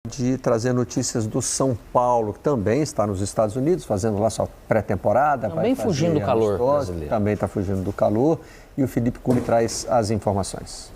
De trazer notícias do São Paulo, que também está nos Estados Unidos, fazendo lá sua pré-temporada. Também fugindo do calor brasileiro. Também está fugindo do calor. E o Felipe Cury traz as informações.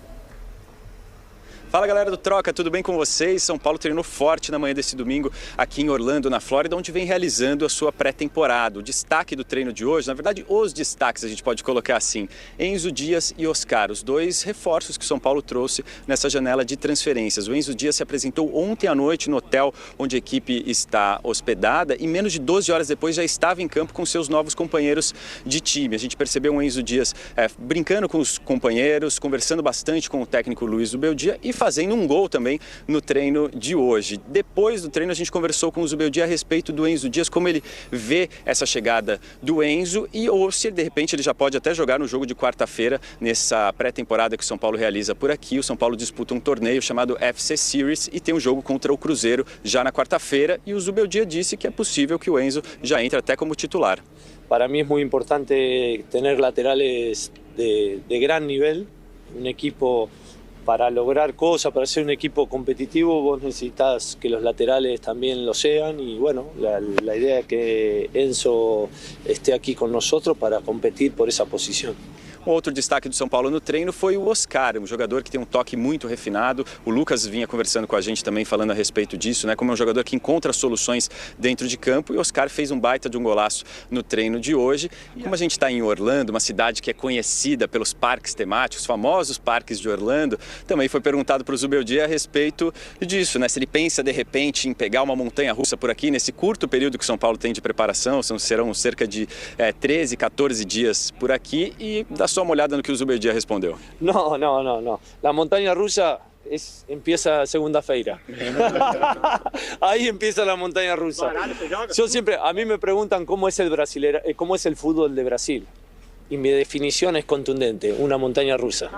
Fala galera do Troca, tudo bem com vocês? São Paulo treinou forte na manhã desse domingo aqui em Orlando, na Flórida, onde vem realizando a sua pré-temporada. O destaque do treino de hoje, na verdade os destaques a gente pode colocar assim, Enzo Dias e Oscar, os dois reforços que o São Paulo trouxe nessa janela de transferências. O Enzo Dias se apresentou ontem à noite no hotel onde a equipe está hospedada e menos de 12 horas depois já estava em campo com seus novos companheiros de time. A gente percebeu o Enzo Dias brincando com os companheiros, conversando bastante com o técnico Luiz Zubeldia e fazendo um gol também no treino de hoje. Depois do treino a gente conversou com o Zubeldia a respeito do Enzo Dias, como ele vê essa chegada do Enzo e ou se de repente ele já pode até jogar no jogo de quarta-feira nessa pré-temporada que o São Paulo realiza por aqui. O São Paulo disputa um torneio chamado FC Series e tem um jogo contra o Cruzeiro já na quarta-feira e o Zubeldia disse que é possível que o Enzo já entre até como titular. Para mí es muy importante tener laterales de gran nivel, un equipo. Para lograr cosas, para ser un equipo competitivo, vos necesitas que los laterales también lo sean y bueno, la idea es que Enzo esté aquí con nosotros para competir por esa posición. Um outro destaque do São Paulo no treino foi o Oscar, um jogador que tem um toque muito refinado. O Lucas vinha conversando com a gente também falando a respeito disso, né? Como é um jogador que encontra soluções dentro de campo e o Oscar fez um baita de um golaço no treino de hoje. Como a gente está em Orlando, uma cidade que é conhecida pelos parques temáticos, famosos parques de Orlando, também foi perguntado para o Zubeldia a respeito disso, né? Se ele pensa de repente em pegar uma montanha-russa por aqui nesse curto período que o São Paulo tem de preparação, serão cerca de 13, 14 dias por aqui e da só uma olhada no que o Zubeldia respondeu. No. La montaña rusa empieza segunda-feira. Ahí empieza la montaña rusa. Yo siempre, a mí me preguntan cómo es el fútbol de Brasil. E minha definição é contundente, uma montanha russa.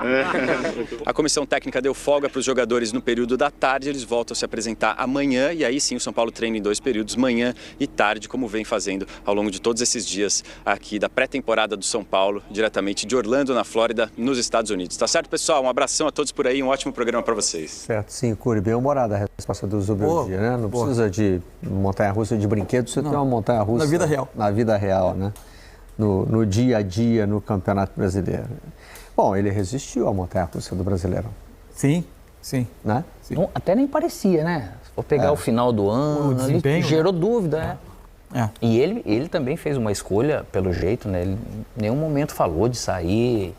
A comissão técnica deu folga para os jogadores no período da tarde, eles voltam a se apresentar amanhã e aí sim o São Paulo treina em 2 períodos, manhã e tarde, como vem fazendo ao longo de todos esses dias aqui da pré-temporada do São Paulo, diretamente de Orlando, na Flórida, nos Estados Unidos. Tá certo, pessoal? Um abração a todos por aí, um ótimo programa para vocês. Certo, sim, Cury, bem humorada a resposta do Zubeldia, né? Não precisa de montanha-russa de brinquedos, você tem uma montanha-russa... Na vida real. Na vida real, né? No dia a dia, no Campeonato Brasileiro. Bom, ele resistiu à montanha-russa do Brasileirão. Sim. Né? Sim. Não, até nem parecia, né? Se for pegar o final do ano, ele gerou dúvida, né? E ele também fez uma escolha, pelo jeito, né? Ele em nenhum momento falou de sair.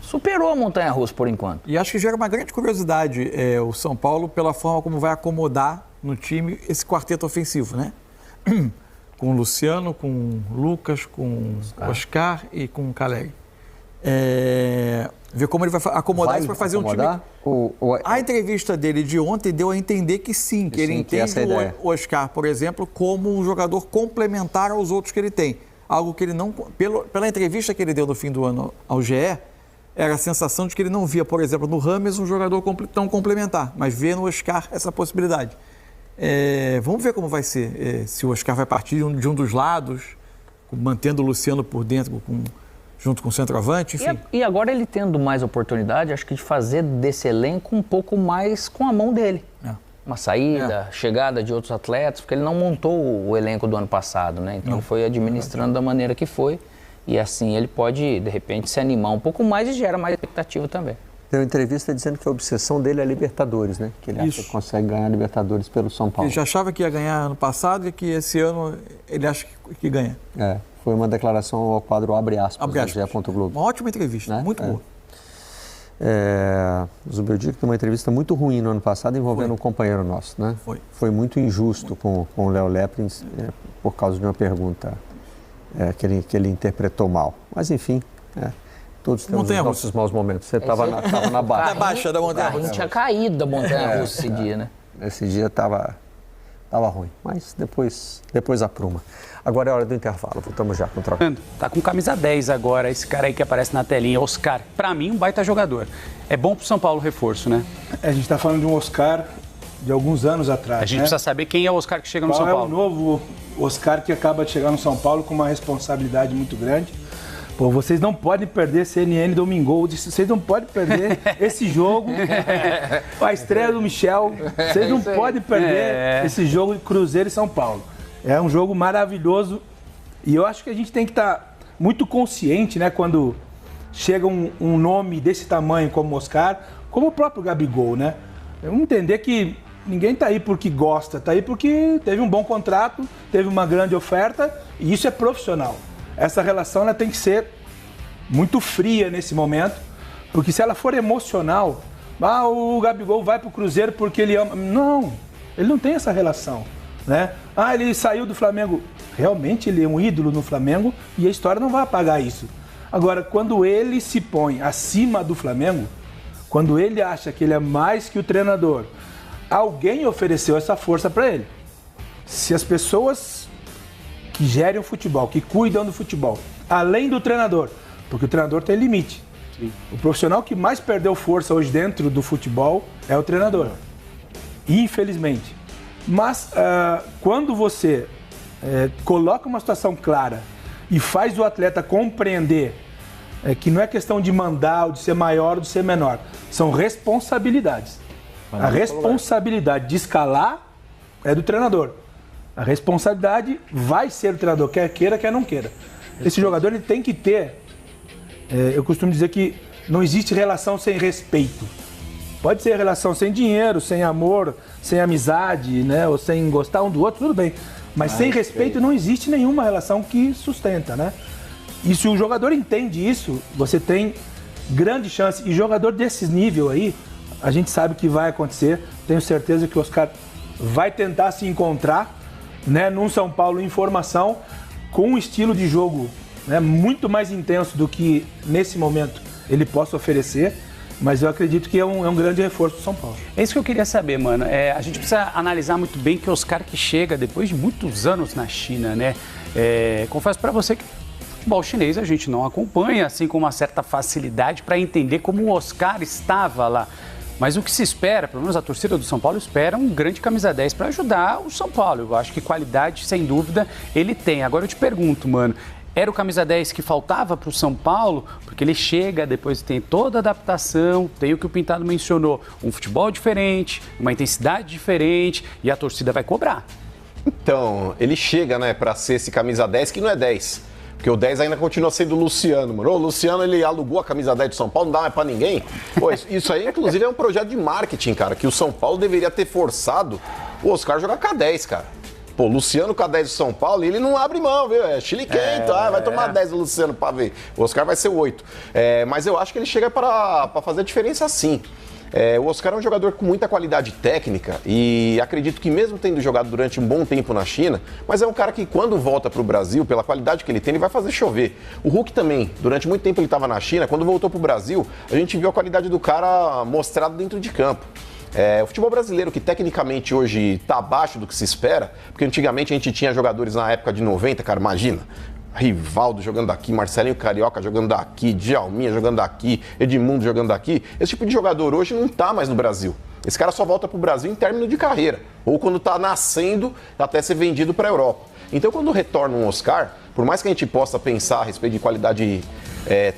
Superou a montanha-russa por enquanto. E acho que gera uma grande curiosidade o São Paulo pela forma como vai acomodar no time esse quarteto ofensivo, né? Com o Luciano, com o Lucas, com o Oscar e com o Caleri. Ver como ele vai acomodar isso para fazer um time... A entrevista dele de ontem deu a entender que sim, que ele entende o Oscar, por exemplo, como um jogador complementar aos outros que ele tem. Algo que ele não... Pela entrevista que ele deu no fim do ano ao GE, era a sensação de que ele não via, por exemplo, no Rames um jogador tão complementar, mas vê no Oscar essa possibilidade. Vamos ver como vai ser, se o Oscar vai partir de um dos lados, mantendo o Luciano por dentro, junto com o centroavante, enfim. E agora ele tendo mais oportunidade, acho que de fazer desse elenco um pouco mais com a mão dele. Uma saída, chegada de outros atletas, porque ele não montou o elenco do ano passado, né? Então ele foi administrando da maneira que foi e assim ele pode, de repente, se animar um pouco mais e gera mais expectativa também. Deu entrevista dizendo que a obsessão dele é Libertadores, né? Que ele acha que consegue ganhar Libertadores pelo São Paulo. Ele já achava que ia ganhar ano passado e que esse ano ele acha que ganha. Foi uma declaração ao quadro Abre Aspas, do GE. Globo. Uma ótima entrevista, né? Muito boa. O Zubeldia deu uma entrevista muito ruim no ano passado envolvendo um companheiro nosso, né? Foi muito injusto com o Léo Leprins por causa de uma pergunta que ele interpretou mal. Mas enfim... Todos temos os nossos maus momentos. Você estava na baixa. Na baixa da montanha-russa. A gente tinha caído da montanha-russa esse dia, né? Esse dia estava ruim, mas depois apruma. Agora é hora do intervalo, voltamos já com o Troca. Tá com camisa 10 agora, esse cara aí que aparece na telinha, Oscar. Pra mim, um baita jogador. É bom pro São Paulo reforço, né? A gente tá falando de um Oscar de alguns anos atrás. A gente precisa saber quem é o Oscar que chega no São Paulo. Qual é o novo Oscar que acaba de chegar no São Paulo com uma responsabilidade muito grande. Pô, vocês não podem perder CNN Domingol, vocês não podem perder esse jogo, a estreia do Michel, vocês não podem perder esse jogo de Cruzeiro e São Paulo. É um jogo maravilhoso e eu acho que a gente tem que estar muito consciente, né, quando chega um nome desse tamanho como Oscar, como o próprio Gabigol, né? Vamos entender que ninguém está aí porque gosta, está aí porque teve um bom contrato, teve uma grande oferta e isso é profissional. Essa relação ela tem que ser muito fria nesse momento, porque se ela for emocional, o Gabigol vai para o Cruzeiro porque ele ama. Não, ele não tem essa relação, né? Ele saiu do Flamengo. Realmente ele é um ídolo no Flamengo e a história não vai apagar isso. Agora, quando ele se põe acima do Flamengo, quando ele acha que ele é mais que o treinador, alguém ofereceu essa força para ele. Se as pessoas que gerem o futebol, que cuidam do futebol, além do treinador, porque o treinador tem limite. Sim. O profissional que mais perdeu força hoje dentro do futebol é o treinador. Infelizmente. Mas quando você coloca uma situação clara e faz o atleta compreender que não é questão de mandar, ou de ser maior ou de ser menor, são responsabilidades. A responsabilidade de escalar é do treinador. A responsabilidade vai ser do treinador, quer queira, quer não queira. Esse jogador ele tem que ter, eu costumo dizer que não existe relação sem respeito. Pode ser relação sem dinheiro, sem amor, sem amizade, né, ou sem gostar um do outro, tudo bem. Mas sem respeito não existe nenhuma relação que sustenta, né? E se o jogador entende isso, você tem grande chance. E jogador desses nível aí, a gente sabe que vai acontecer. Tenho certeza que o Oscar vai tentar se encontrar, né, num São Paulo em formação, com um estilo de jogo, né, muito mais intenso do que nesse momento ele possa oferecer. Mas eu acredito que é um grande reforço do São Paulo. É isso que eu queria saber, mano. A gente precisa analisar muito bem que o Oscar que chega depois de muitos anos na China, né? Confesso para você que o futebol chinês a gente não acompanha assim com uma certa facilidade para entender como o Oscar estava lá. Mas o que se espera, pelo menos a torcida do São Paulo espera um grande camisa 10 para ajudar o São Paulo. Eu acho que qualidade, sem dúvida, ele tem. Agora eu te pergunto, mano, era o camisa 10 que faltava para o São Paulo? Porque ele chega, depois tem toda a adaptação, tem o que o Pintado mencionou, um futebol diferente, uma intensidade diferente e a torcida vai cobrar. Então, ele chega, né, para ser esse camisa 10 que não é 10. Porque o 10 ainda continua sendo o Luciano, mano. O Luciano, ele alugou a camisa 10 do São Paulo, não dá mais pra ninguém. Pô, isso aí, inclusive, é um projeto de marketing, cara, que o São Paulo deveria ter forçado o Oscar jogar K10, cara. Pô, Luciano K10 do São Paulo, ele não abre mão, viu? É chile quente, vai tomar 10 do Luciano pra ver. O Oscar vai ser o 8. Mas eu acho que ele chega pra fazer a diferença sim. O Oscar é um jogador com muita qualidade técnica e acredito que mesmo tendo jogado durante um bom tempo na China, mas é um cara que quando volta para o Brasil, pela qualidade que ele tem, ele vai fazer chover. O Hulk também, durante muito tempo ele estava na China, quando voltou para o Brasil, a gente viu a qualidade do cara mostrada dentro de campo. O futebol brasileiro, que tecnicamente hoje está abaixo do que se espera, porque antigamente a gente tinha jogadores na época de 90, cara, imagina, Rivaldo jogando aqui, Marcelinho Carioca jogando aqui, Djalminha jogando aqui, Edmundo jogando aqui. Esse tipo de jogador hoje não está mais no Brasil. Esse cara só volta para o Brasil em término de carreira, ou quando está nascendo até ser vendido para a Europa. Então, quando retorna um Oscar, por mais que a gente possa pensar a respeito de qualidade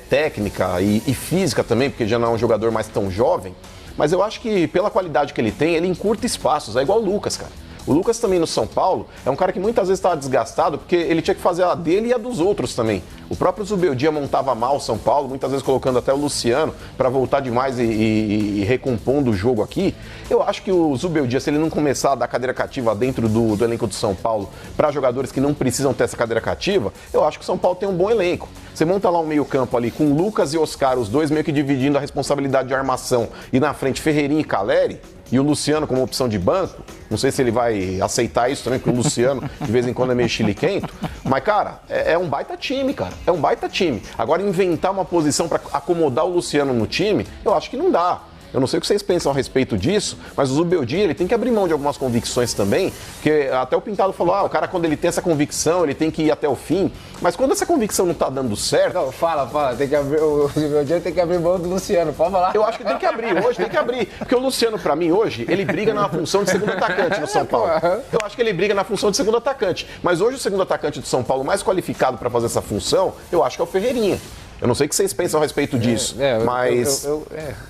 técnica e física também, porque já não é um jogador mais tão jovem, mas eu acho que pela qualidade que ele tem, ele encurta espaços, é igual o Lucas, cara. O Lucas também no São Paulo é um cara que muitas vezes estava desgastado porque ele tinha que fazer a dele e a dos outros também. O próprio Zubeldia montava mal o São Paulo, muitas vezes colocando até o Luciano para voltar demais e recompondo o jogo aqui. Eu acho que o Zubeldia, se ele não começar a dar cadeira cativa dentro do elenco do São Paulo para jogadores que não precisam ter essa cadeira cativa, eu acho que o São Paulo tem um bom elenco. Você monta lá um meio campo ali com Lucas e Oscar, os dois meio que dividindo a responsabilidade de armação, e na frente Ferreirinha e Caleri, e o Luciano como opção de banco. Não sei se ele vai aceitar isso também, porque o Luciano de vez em quando é meio chiliquento. Mas, cara, é um baita time, cara. É um baita time. Agora, inventar uma posição para acomodar o Luciano no time, eu acho que não dá. Eu não sei o que vocês pensam a respeito disso, mas o Zubeldia, ele tem que abrir mão de algumas convicções também, porque até o Pintado falou, o cara quando ele tem essa convicção, ele tem que ir até o fim, mas quando essa convicção não tá dando certo... Não, fala, tem que abrir, o Zubeldia tem que abrir mão do Luciano, pode falar. Eu acho que tem que abrir hoje, tem que abrir, porque o Luciano, pra mim, hoje, ele briga na função de segundo atacante no São Paulo. Eu acho que ele briga na função de segundo atacante, mas hoje o segundo atacante do São Paulo mais qualificado para fazer essa função, eu acho que é o Ferreirinha. Eu não sei o que vocês pensam a respeito disso, mas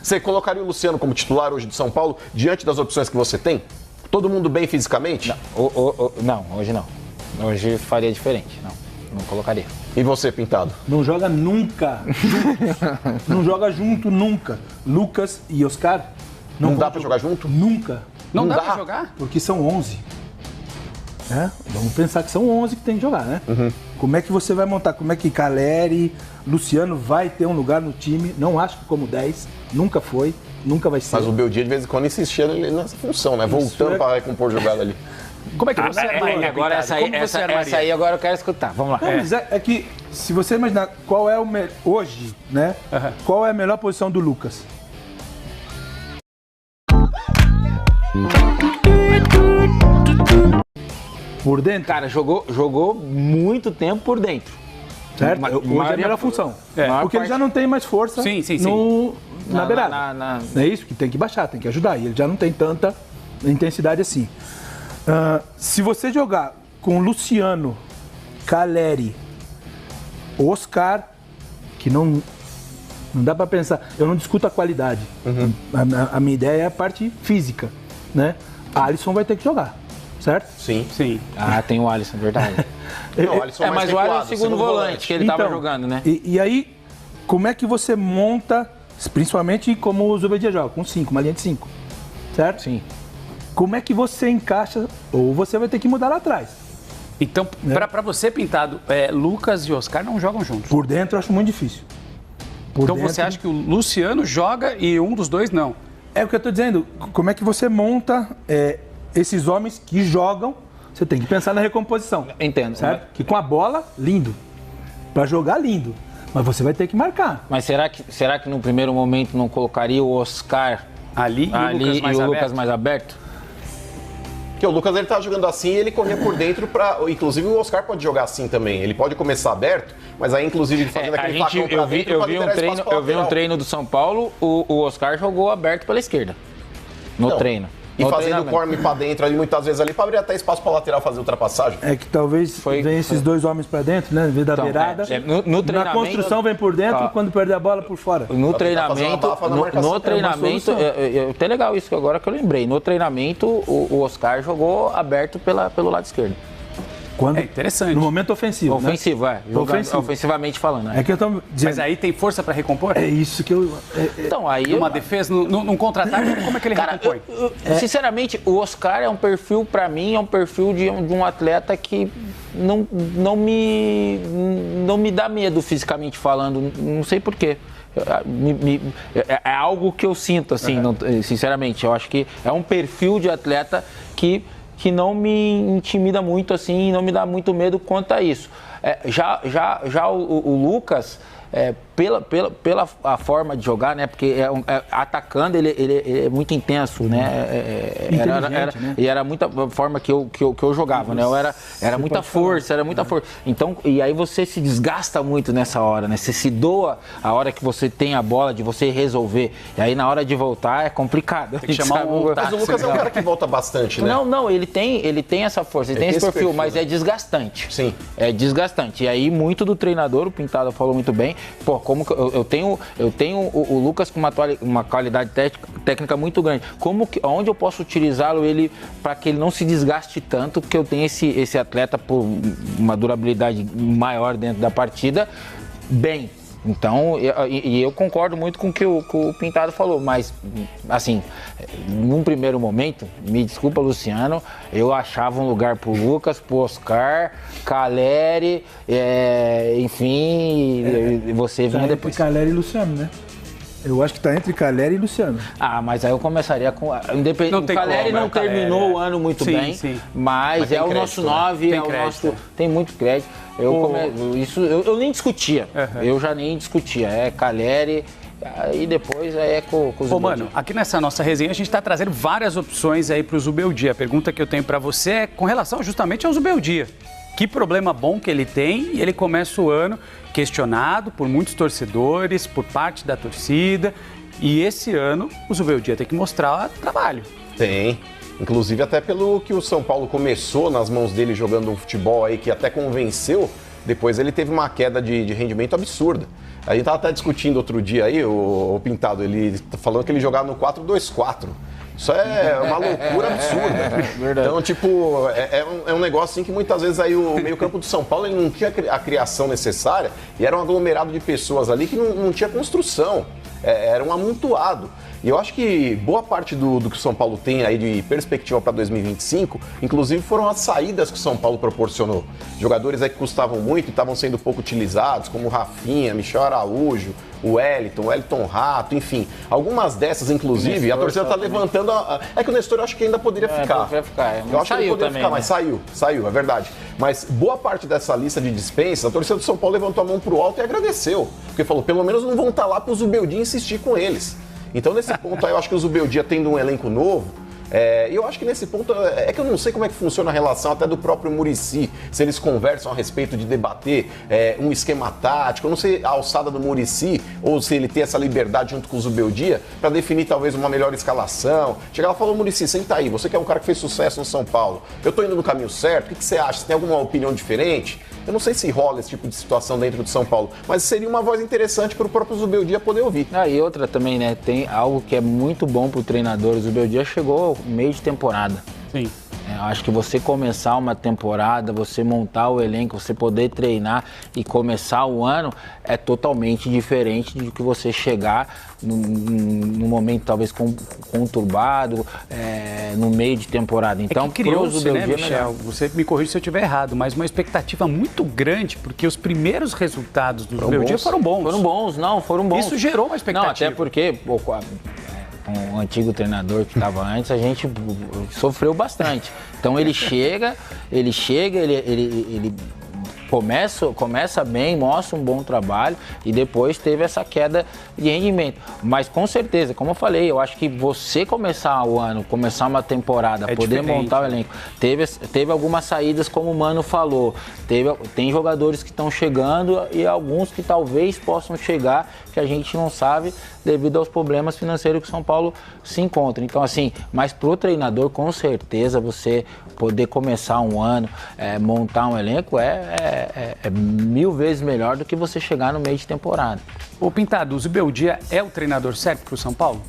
você colocaria o Luciano como titular hoje de São Paulo diante das opções que você tem? Todo mundo bem fisicamente? Não, hoje não. Hoje faria diferente, não colocaria. E você, Pintado? Não joga nunca. Não joga junto nunca. Lucas e Oscar. Não dá para jogar junto? Nunca. Não dá para jogar? Porque são 11. Vamos pensar que são 11 que tem que jogar, né? Uhum. Como é que você vai montar? Como é que Caleri, Luciano vai ter um lugar no time? Não acho que como 10, nunca foi, nunca vai ser. Mas o Beldia de vez em quando insistia nessa função, né? Voltando para recompor jogada ali. Como é que você armaria? Agora essa aí agora eu quero escutar. Vamos lá. Não, mas é que se você imaginar qual é o hoje, né? Uhum. Qual é a melhor posição do Lucas? Por dentro? Cara, jogou muito tempo por dentro. Certo? Hoje é a melhor função. Porque ele já não tem mais força na beirada. É isso que tem que baixar, tem que ajudar. E ele já não tem tanta intensidade assim. Se você jogar com Luciano, Caleri, Oscar, que não dá pra pensar. Eu não discuto a qualidade. Uhum. A minha ideia é a parte física, né? Alisson vai ter que jogar. Certo? Sim. Tem o Alisson, verdade. Não, o Alisson mas o Alisson é o segundo volante que ele estava jogando, né? E aí, como é que você monta, principalmente como o Zubeldia joga, com 5, uma linha de 5, certo? Sim. Como é que você encaixa, ou você vai ter que mudar lá atrás. Então, para você, Pintado, Lucas e Oscar não jogam juntos? Por dentro eu acho muito difícil. Então você acha que o Luciano joga e um dos dois não? É o que eu estou dizendo, como é que você monta... esses homens que jogam, você tem que pensar na recomposição. Entendo. Certo? Que com a bola, lindo. Para jogar, lindo. Mas você vai ter que marcar. Mas será que no primeiro momento não colocaria o Oscar ali e o Lucas mais aberto? Porque o Lucas ele tá jogando assim e ele corria por dentro para, inclusive o Oscar pode jogar assim também. Ele pode começar aberto, mas aí inclusive fazendo aquele facão pra dentro. Eu vi um treino do São Paulo, o Oscar jogou aberto pela esquerda. No treino. E fazendo o corme pra dentro ali, muitas vezes ali, pra abrir até espaço pra lateral fazer ultrapassagem. É que talvez venha esses dois homens pra dentro, né? Em vez da beirada. No treinamento, na construção vem por dentro, quando perder a bola por fora. No treinamento, até legal isso agora que eu lembrei. No treinamento, o Oscar jogou aberto pelo lado esquerdo. Interessante. No momento ofensivo. Ofensivo, né? Ofensivamente falando. É que eu tô dizendo. Mas aí tem força para recompor? É isso que eu. Então, aí. Uma defesa, num contra-ataque, como é que ele recompõe? Sinceramente, o Oscar é um perfil, para mim, é um perfil de um atleta que não me dá medo fisicamente falando. Não sei porquê. É algo que eu sinto, assim, sinceramente. Eu acho que é um perfil de atleta que não me intimida muito assim e não me dá muito medo quanto a isso. Já o Lucas, pela a forma de jogar, né? Porque atacando ele é muito intenso, né? E era muita forma que eu jogava, né? Era muita força, Então, e aí você se desgasta muito nessa hora, né? Você se doa a hora que você tem a bola de você resolver. E aí na hora de voltar é complicado. Tem que chamar mas o Lucas é um cara que volta bastante, né? Não, ele tem essa força, ele tem esse perfil, mas é desgastante. Sim. É desgastante. E aí muito do treinador, o Pintado falou muito bem, como que eu tenho o Lucas com uma qualidade técnica muito grande. Onde eu posso utilizá-lo para que ele não se desgaste tanto, porque eu tenho esse atleta por uma durabilidade maior dentro da partida, bem. Então, eu concordo muito com o que o Pintado falou, mas, assim, num primeiro momento, me desculpa, Luciano, eu achava um lugar pro Lucas, pro Oscar, Caleri, enfim, você vinha depois. Entre Caleri e Luciano, né? Eu acho que tá entre Caleri e Luciano. Mas aí eu começaria com... O Caleri não terminou o ano muito bem, mas é o nosso 9, tem muito crédito. Eu nem discutia, eu já nem discutia. Caleri Aí depois é com os... Mano, aqui nessa nossa resenha a gente está trazendo várias opções aí para o Zubeldia. A pergunta que eu tenho para você é com relação justamente ao Zubeldia. Que problema bom que ele tem e ele começa o ano questionado por muitos torcedores, por parte da torcida. E esse ano o Zubeldia tem que mostrar trabalho. Tem. Inclusive até pelo que o São Paulo começou nas mãos dele jogando um futebol aí que até convenceu, depois ele teve uma queda de rendimento absurda. A gente estava até discutindo outro dia aí, o Pintado, ele tá falando que ele jogava no 4-2-4. Isso é uma loucura absurda. Então, tipo, é um negócio assim que muitas vezes aí o meio-campo do São Paulo ele não tinha a criação necessária e era um aglomerado de pessoas ali que não tinha construção. Era um amontoado. E eu acho que boa parte do que o São Paulo tem aí de perspectiva para 2025, inclusive foram as saídas que o São Paulo proporcionou. Jogadores aí que custavam muito e estavam sendo pouco utilizados, como o Rafinha, Michel Araújo, o Wellington Rato, enfim. Algumas dessas, inclusive, a torcida está levantando... É que o Nestor eu acho que ainda poderia ficar. Eu acho que ele poderia ficar, mas saiu, é verdade. Mas boa parte dessa lista de dispensas, a torcida do São Paulo levantou a mão pro alto e agradeceu. Porque falou, pelo menos não vão estar lá para o Zubeldia insistir com eles. Então, nesse ponto aí, eu acho que o Zubeldia tendo um elenco novo, eu acho que nesse ponto, é que eu não sei como é que funciona a relação até do próprio Muricy, se eles conversam a respeito de debater um esquema tático, eu não sei a alçada do Muricy, ou se ele tem essa liberdade junto com o Zubeldia, para definir talvez uma melhor escalação. Chegar lá e falar, Muricy, senta aí, você que é um cara que fez sucesso no São Paulo, eu tô indo no caminho certo, o que você acha? Você tem alguma opinião diferente? Eu não sei se rola esse tipo de situação dentro de São Paulo, mas seria uma voz interessante para o próprio Zubeldia poder ouvir. E outra também, né? Tem algo que é muito bom para o treinador. O Zubeldia chegou ao meio de temporada. Sim. Acho que você começar uma temporada, você montar o elenco, você poder treinar e começar o ano é totalmente diferente do que você chegar num momento talvez conturbado, no meio de temporada. Então, criou-se, né, Michel? Você me corrige se eu estiver errado, mas uma expectativa muito grande, porque os primeiros resultados do Zubeldia foram bons. Foram bons. Isso gerou uma expectativa. Não, até porque... com o antigo treinador que estava antes, a gente sofreu bastante. Então ele chega, ele começa bem, mostra um bom trabalho e depois teve essa queda de rendimento. Mas com certeza, como eu falei, eu acho que você começar o ano, começar uma temporada, poder montar o elenco, teve algumas saídas, como o Mano falou, tem jogadores que estão chegando e alguns que talvez possam chegar, que a gente não sabe devido aos problemas financeiros que o São Paulo se encontra. Então, assim, mas pro treinador, com certeza, você poder começar um ano, montar um elenco é 1000 vezes melhor do que você chegar no meio de temporada. O Pintado, o Zubeldia é o treinador certo para o São Paulo?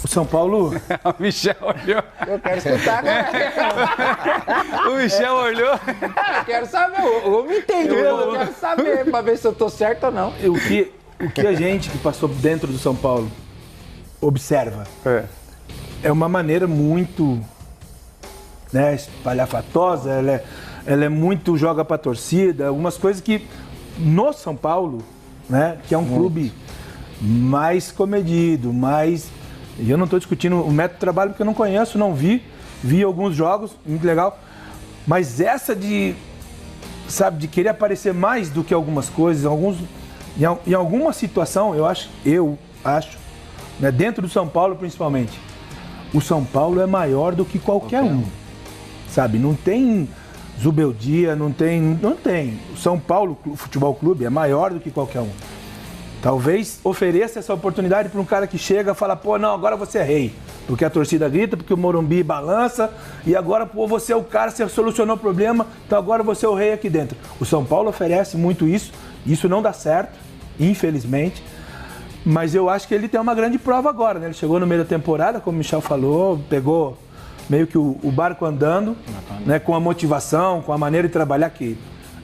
O São Paulo... O Michel olhou. Eu quero escutar agora. O Michel olhou. Eu quero saber, eu me entendo, eu quero saber para ver se eu tô certo ou não. O que a gente que passou dentro do São Paulo observa é uma maneira muito espalhafatosa, ela é muito joga para a torcida, algumas coisas que no São Paulo, que é um clube mais comedido, mais... E eu não estou discutindo o método de trabalho porque eu não conheço, não vi alguns jogos, muito legal, mas essa de querer aparecer mais do que algumas coisas, em alguma situação, eu acho, dentro do São Paulo principalmente, o São Paulo é maior do que qualquer um, sabe? Não tem Zubeldia, não tem. O São Paulo Futebol Clube é maior do que qualquer um. Talvez ofereça essa oportunidade para um cara que chega e fala, não, agora você é rei. Porque a torcida grita, porque o Morumbi balança e agora, você é o cara, você solucionou o problema, então agora você é o rei aqui dentro. O São Paulo oferece muito isso não dá certo, infelizmente, mas eu acho que ele tem uma grande prova agora, Ele chegou no meio da temporada, como o Michel falou, pegou meio que o barco andando, com a motivação, com a maneira de trabalhar que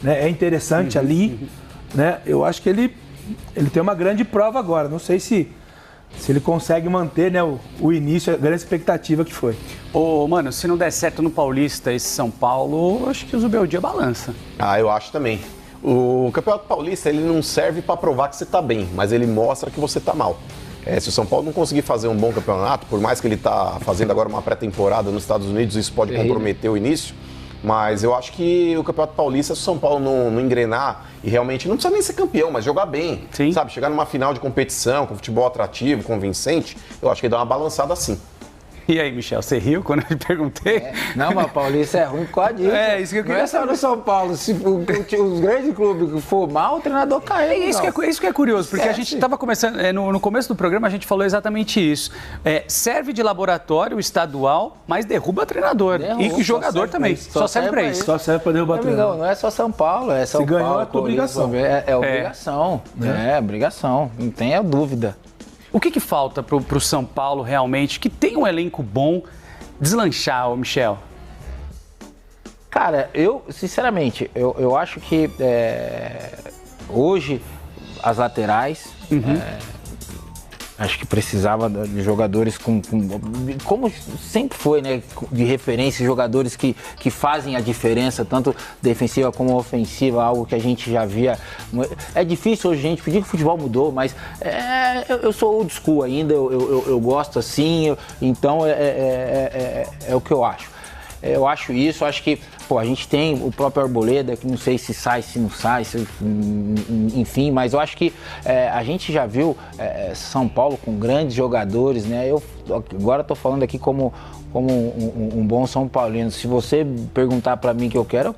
é interessante ali, Eu acho que ele tem uma grande prova agora. Não sei se ele consegue manter o início, a grande expectativa que foi. Mano, se não der certo no Paulista esse São Paulo, acho que o Zubeldia balança. Eu acho também. O Campeonato Paulista, ele não serve para provar que você está bem, mas ele mostra que você está mal. Se o São Paulo não conseguir fazer um bom campeonato, por mais que ele está fazendo agora uma pré-temporada nos Estados Unidos, isso pode comprometer o início. Mas eu acho que o Campeonato Paulista, se o São Paulo não engrenar e realmente não precisa nem ser campeão, mas jogar bem, sabe? Chegar numa final de competição, com futebol atrativo, convincente, eu acho que dá uma balançada sim. E aí, Michel, você riu quando eu te perguntei? Não, mas o Paulista é ruim por causa disso. Isso que eu queria não é só no São Paulo. Se os grandes clubes for mal, o treinador caiu. Isso que é curioso, porque a gente estava começando, no começo do programa a gente falou exatamente isso. Serve de laboratório estadual, mas derruba treinador. E jogador também. Só serve para isso. Só serve para derrubar treinador. Não é só São Paulo, é São Paulo. Se ganhou, é tua obrigação. É obrigação. É obrigação. Não tenha dúvida. O que falta para o São Paulo realmente, que tem um elenco bom, deslanchar, Michel? Cara, sinceramente, eu acho que hoje as laterais, acho que precisava de jogadores como sempre foi, né, de referência, jogadores que fazem a diferença, tanto defensiva como ofensiva, algo que a gente já via. É difícil hoje a gente pedir que o futebol mudou, mas eu sou old school ainda, eu gosto assim, então é o que eu acho. Eu acho isso, acho que a gente tem o próprio Arboleda, que não sei se sai, se não sai, enfim, mas eu acho que a gente já viu São Paulo com grandes jogadores, né? Eu agora estou falando aqui como um bom São Paulino. Se você perguntar para mim o que eu quero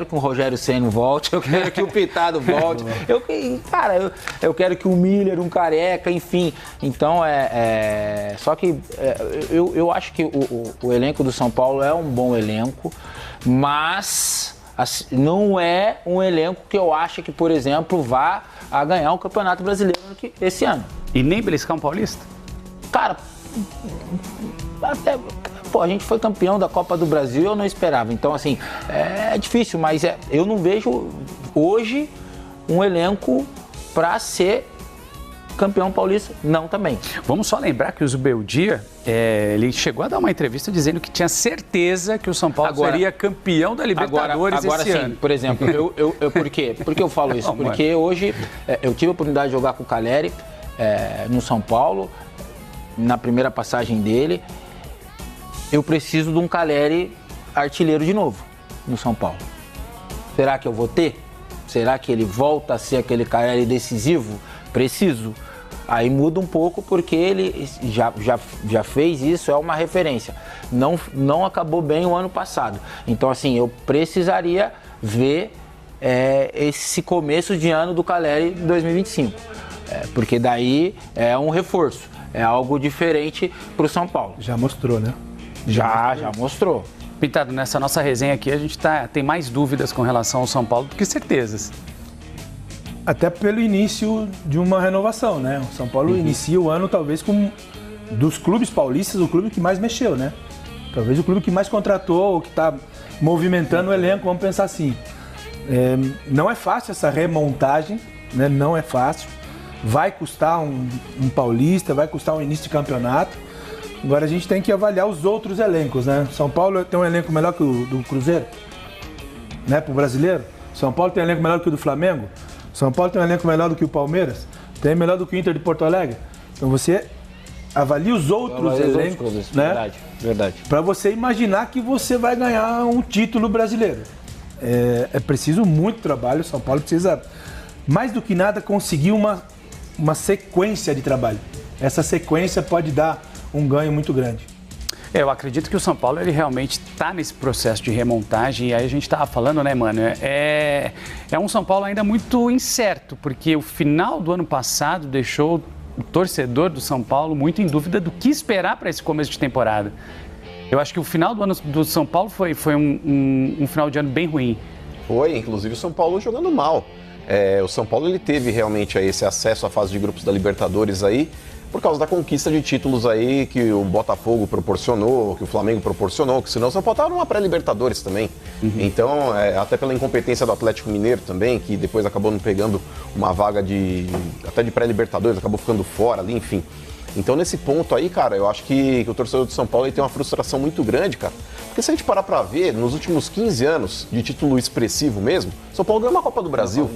que o Rogério Ceni volte, eu quero que o Pitado volte, eu quero que o Miller, um Careca, enfim. Então, só que eu acho que o elenco do São Paulo é um bom elenco, mas assim, não é um elenco que eu acho que, por exemplo, vá a ganhar um Campeonato Brasileiro esse ano. E nem beliscar um paulista? Cara, a gente foi campeão da Copa do Brasil e eu não esperava. Então, assim, é difícil, mas eu não vejo hoje um elenco para ser campeão paulista, não também. Vamos só lembrar que o Zubeldia, ele chegou a dar uma entrevista dizendo que tinha certeza que o São Paulo seria campeão da Libertadores esse ano. Por exemplo, por quê? Por que eu falo isso? Porque hoje eu tive a oportunidade de jogar com o Caleri no São Paulo, na primeira passagem dele. Eu preciso de um Caleri artilheiro de novo no São Paulo. Será que eu vou ter? Será que ele volta a ser aquele Caleri decisivo? Preciso. Aí muda um pouco porque ele já fez isso, é uma referência. Não acabou bem o ano passado. Então, assim, eu precisaria ver esse começo de ano do Caleri em 2025. Porque daí é um reforço. É algo diferente para o São Paulo. Já mostrou, né? Já mostrou. Pitado, nessa nossa resenha aqui, a gente tem mais dúvidas com relação ao São Paulo do que certezas. Até pelo início de uma renovação, né? O São Paulo inicia o ano, talvez, dos clubes paulistas, o clube que mais mexeu, né? Talvez o clube que mais contratou, que está movimentando o elenco, vamos pensar assim. Não é fácil essa remontagem, né? Não é fácil. Vai custar um paulista, vai custar um início de campeonato. Agora a gente tem que avaliar os outros elencos, né? São Paulo tem um elenco melhor que o do Cruzeiro, né? Pro brasileiro. São Paulo tem um elenco melhor que o do Flamengo. São Paulo tem um elenco melhor do que o Palmeiras. Tem melhor do que o Inter de Porto Alegre. Então você avalia os outros elencos, né? Verdade. Para você imaginar que você vai ganhar um título brasileiro. É preciso muito trabalho. São Paulo precisa, mais do que nada, conseguir uma sequência de trabalho. Essa sequência pode dar um ganho muito grande. Eu acredito que o São Paulo ele realmente está nesse processo de remontagem, e aí a gente estava falando, né, mano? É um São Paulo ainda muito incerto, porque o final do ano passado deixou o torcedor do São Paulo muito em dúvida do que esperar para esse começo de temporada. Eu acho que o final do ano do São Paulo foi um final de ano bem ruim. Foi, inclusive o São Paulo jogando mal. O São Paulo ele teve realmente aí esse acesso à fase de grupos da Libertadores aí, por causa da conquista de títulos aí que o Botafogo proporcionou, que o Flamengo proporcionou, que senão o São Paulo estava numa pré-Libertadores também. Então, até pela incompetência do Atlético Mineiro também, que depois acabou não pegando uma vaga até de pré-Libertadores, acabou ficando fora ali, enfim. Então, nesse ponto aí, cara, eu acho que o torcedor de São Paulo ele tem uma frustração muito grande, cara. Porque se a gente parar pra ver, nos últimos 15 anos de título expressivo mesmo, São Paulo ganhou uma Copa do Brasil.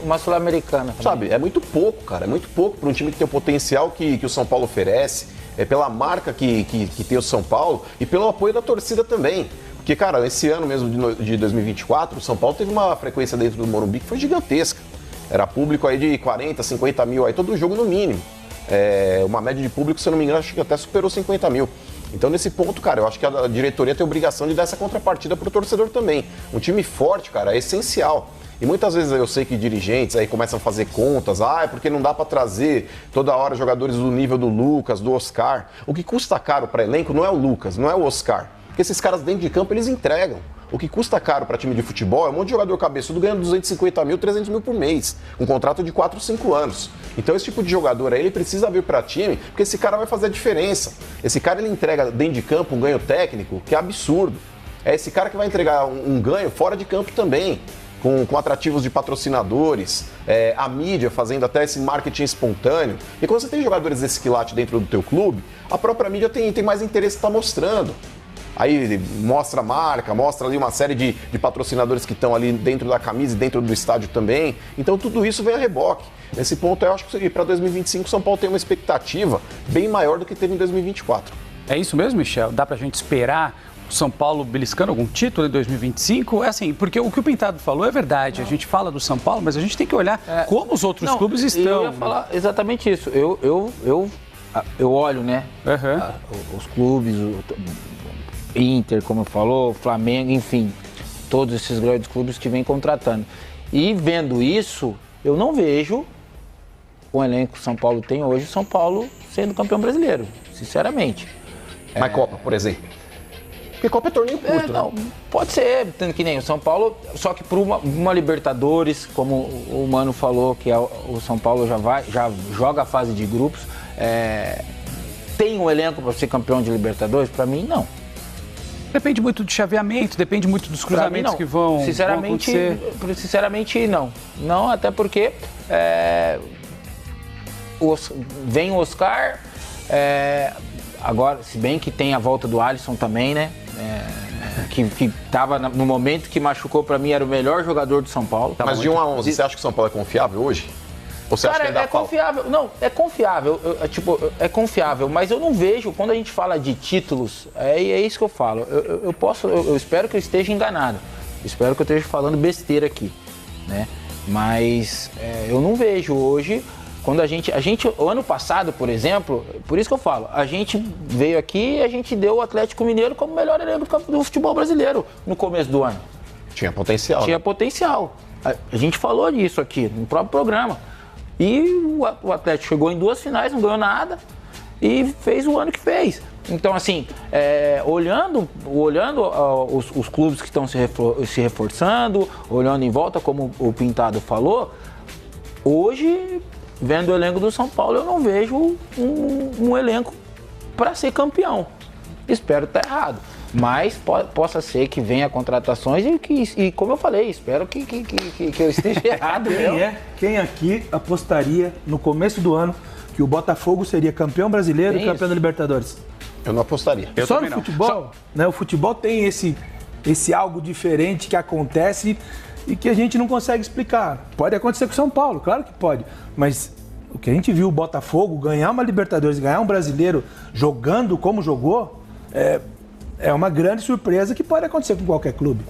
Uma Sul-Americana. Sabe, é muito pouco, cara. É muito pouco para um time que tem o potencial que o São Paulo oferece, pela marca que tem o São Paulo e pelo apoio da torcida também. Porque, cara, esse ano mesmo de 2024, o São Paulo teve uma frequência dentro do Morumbi que foi gigantesca. Era público aí de 40, 50 mil, aí todo jogo no mínimo. Uma média de público, se eu não me engano, acho que até superou 50 mil. Então, nesse ponto, cara, eu acho que a diretoria tem a obrigação de dar essa contrapartida pro torcedor também. Um time forte, cara, é essencial. E muitas vezes eu sei que dirigentes aí começam a fazer contas, é porque não dá para trazer toda hora jogadores do nível do Lucas, do Oscar. O que custa caro para elenco não é o Lucas, não é o Oscar. Porque esses caras dentro de campo, eles entregam. O que custa caro para time de futebol é um monte de jogador cabeçudo ganhando 250 mil, 300 mil por mês, um contrato de 4, 5 anos. Então esse tipo de jogador aí, ele precisa vir para time, porque esse cara vai fazer a diferença. Esse cara, ele entrega dentro de campo um ganho técnico que é absurdo. É esse cara que vai entregar um ganho fora de campo também, com atrativos de patrocinadores, a mídia fazendo até esse marketing espontâneo. E quando você tem jogadores desse quilate dentro do teu clube, a própria mídia tem mais interesse em estar mostrando. Aí mostra a marca, mostra ali uma série de patrocinadores que estão ali dentro da camisa e dentro do estádio também. Então tudo isso vem a reboque. Nesse ponto, eu acho que para 2025 o São Paulo tem uma expectativa bem maior do que teve em 2024. É isso mesmo, Michel? Dá pra gente esperar o São Paulo beliscando algum título em 2025? É assim, porque o que o Pintado falou é verdade. A gente fala do São Paulo, mas a gente tem que olhar como os outros clubes estão. Eu ia falar exatamente isso. Eu olho, né? Os clubes, Inter, como falou, Flamengo, enfim, todos esses grandes clubes que vêm contratando. E vendo isso, eu não vejo o elenco que o São Paulo tem hoje, o São Paulo sendo campeão brasileiro, sinceramente. Mas Copa, por exemplo? Porque Copa é torneio curto, não, né? Pode ser, tanto que nem o São Paulo, só que por uma Libertadores, como o Mano falou, que o São Paulo já joga a fase de grupos, tem um elenco para ser campeão de Libertadores? Para mim, não. Depende muito do chaveamento, depende muito dos cruzamentos que vão acontecer. Sinceramente, não. Não, até porque vem o Oscar, agora, se bem que tem a volta do Alisson também, né? Que estava no momento que machucou, para mim, era o melhor jogador do São Paulo. Mas de 1 a 11, você acha que o São Paulo é confiável hoje? Ou você acha que ainda falta? Confiável. Não, é confiável. É confiável, mas eu não vejo, quando a gente fala de títulos, é isso que eu falo. Eu espero que eu esteja enganado. Espero que eu esteja falando besteira aqui, né? Mas eu não vejo hoje, quando a gente, o ano passado, por exemplo, por isso que eu falo, a gente veio aqui e a gente deu o Atlético Mineiro como melhor elenco do futebol brasileiro no começo do ano. Tinha potencial. Tinha potencial. A gente falou disso aqui no próprio programa. E o Atlético chegou em 2 finais, não ganhou nada e fez o ano que fez. Então, assim, olhando os clubes que estão se reforçando, olhando em volta, como o Pintado falou, hoje, vendo o elenco do São Paulo, eu não vejo um elenco para ser campeão. Espero estar errado. Mas possa ser que venha contratações e como eu falei, espero que eu esteja errado. Quem aqui apostaria no começo do ano que o Botafogo seria campeão brasileiro e campeão da Libertadores? Eu não apostaria. Só no futebol, né? O futebol tem esse algo diferente que acontece e que a gente não consegue explicar. Pode acontecer com o São Paulo, claro que pode, mas o que a gente viu o Botafogo ganhar uma Libertadores, ganhar um brasileiro jogando como jogou, é uma grande surpresa que pode acontecer com qualquer clube.